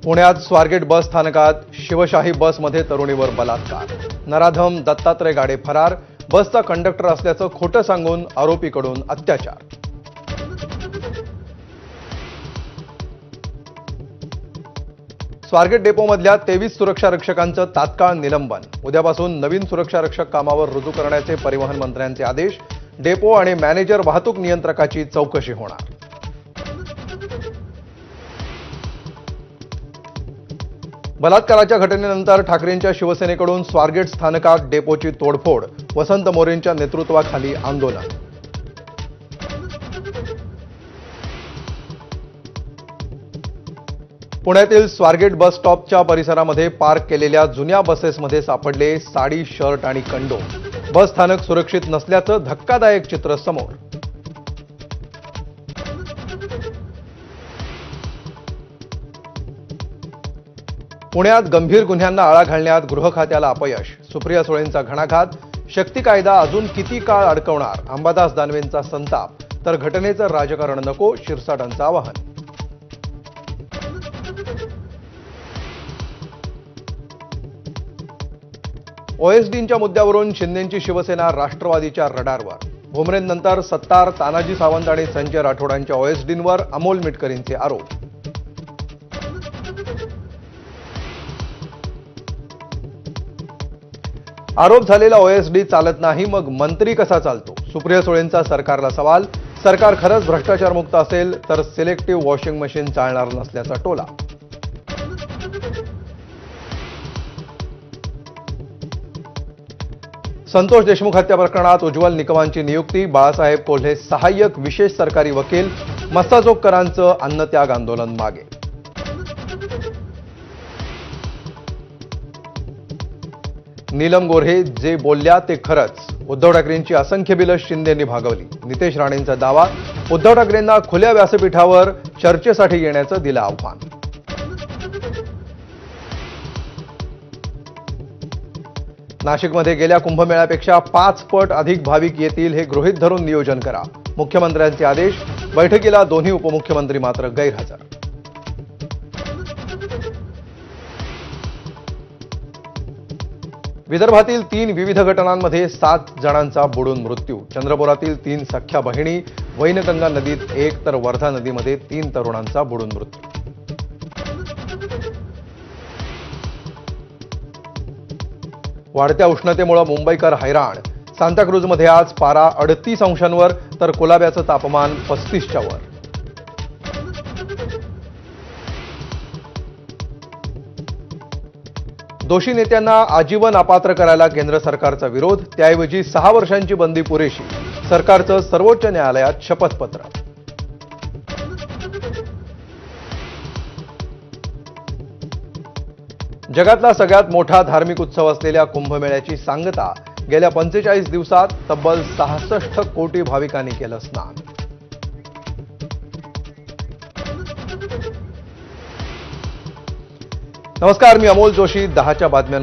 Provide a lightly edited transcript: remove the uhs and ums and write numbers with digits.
पुण्यात स्वारगेट बस स्थानकात शिवशाही बसमध्ये तरुणीवर बलात्कार। नराधम दत्तात्रय गाडे फरार। बसचा कंडक्टर असल्याचं खोटं सांगून आरोपीकडून अत्याचार। स्वारगेट डेपोमधल्या 23 सुरक्षा रक्षकांचं तात्काळ निलंबन। उद्यापासून नवीन सुरक्षा रक्षक कामावर रुजू करण्याचे परिवहन मंत्र्यांचे आदेश। डेपो आणि मॅनेजर वाहतूक नियंत्रकाची चौकशी होणार। बलात्काराच्या घटनेनंतर ठाकरेंच्या शिवसेनेकडून स्वारगेट स्थानकात डेपोची तोडफोड। वसंत मोरेंच्या नेतृत्वाखाली आंदोलन। पुण्यातील स्वारगेट बस स्टॉपच्या परिसरामध्ये पार्क केलेल्या जुन्या बसेसमध्ये सापडले साडी, शर्ट आणि कंडोम। बस स्थानक सुरक्षित नसल्याचं धक्कादायक चित्र समोर। पुण्यात गंभीर गुन्ह्यांना आळा घालण्यात गृह खात्याला अपयश। सुप्रिया सुळेंचा घणाघात। शक्ती कायदा अजून किती काळ अडकवणार? अंबादास दानवेंचा संताप। तर घटनेचं राजकारण नको, शिरसाटांचं आवाहन। ओएसडींच्या मुद्द्यावरून शिंदेंची शिवसेना राष्ट्रवादीच्या रडारवर। भुमरेंनंतर सत्तार, तानाजी सावंत आणि संजय राठोडांच्या ओएसडींवर अमोल मिटकरींचे आरोप। आरोप झालेला ओएसडी चालत नाही, मग मंत्री कसा चालतो? सुप्रिया सुळेंचा सरकारला सवाल। सरकार खरंच भ्रष्टाचारमुक्त असेल तर सिलेक्टिव्ह वॉशिंग मशीन चालणार नसल्याचा टोला। संतोष देशमुख हत्या प्रकरणात उज्ज्वल निकमांची नियुक्ती। बाळासाहेब कोल्हे सहाय्यक विशेष सरकारी वकील। मस्साजोगकरांचं अन्नत्याग आंदोलन मागे। नीलम गोऱ्हे जे बोलल्या ते खरंच। उद्धव ठाकरेंची असंख्य बिलं शिंदेंनी भागवली। नितेश राणेंचा दावा। उद्धव ठाकरेंना खुल्या व्यासपीठावर चर्चेसाठी येण्याचं दिलं आव्हान। नाशिकमध्ये गेल्या कुंभमेळ्यापेक्षा 5 पट अधिक भाविक येतील हे गृहीत धरून नियोजन करा। मुख्यमंत्र्यांचे आदेश। बैठकीला दोन्ही उपमुख्यमंत्री मात्र गैरहजर। विदर्भातील 3 विविध घटनांमध्ये 7 जणांचा बुडून मृत्यू। चंद्रपुरातील 3 सख्या बहिणी। वैनगंगा नदीत 1 तर वर्धा नदीमध्ये 3 तरुणांचा बुडून मृत्यू। वाढत्या उष्णतेमुळे मुंबईकर हैराण। सांताक्रूजमध्ये आज पारा 38 अंशांवर तर कुलाब्याचं तापमान 35च्या वर। दोषी नेत्यांना आजीवन अपात्र करायला केंद्र सरकारचा विरोध। त्याऐवजी 6 वर्षांची बंदी पुरेशी। सरकारचं सर्वोच्च न्यायालयात शपथपत्र। जगातला सगळ्यात मोठा धार्मिक उत्सव असलेल्या कुंभमेळ्याची सांगता। गेल्या 45 दिवसात तब्बल 66 कोटी भाविकांनी केलं स्नान। नमस्कार, मी अमोल जोशी। 10च्या बातम्या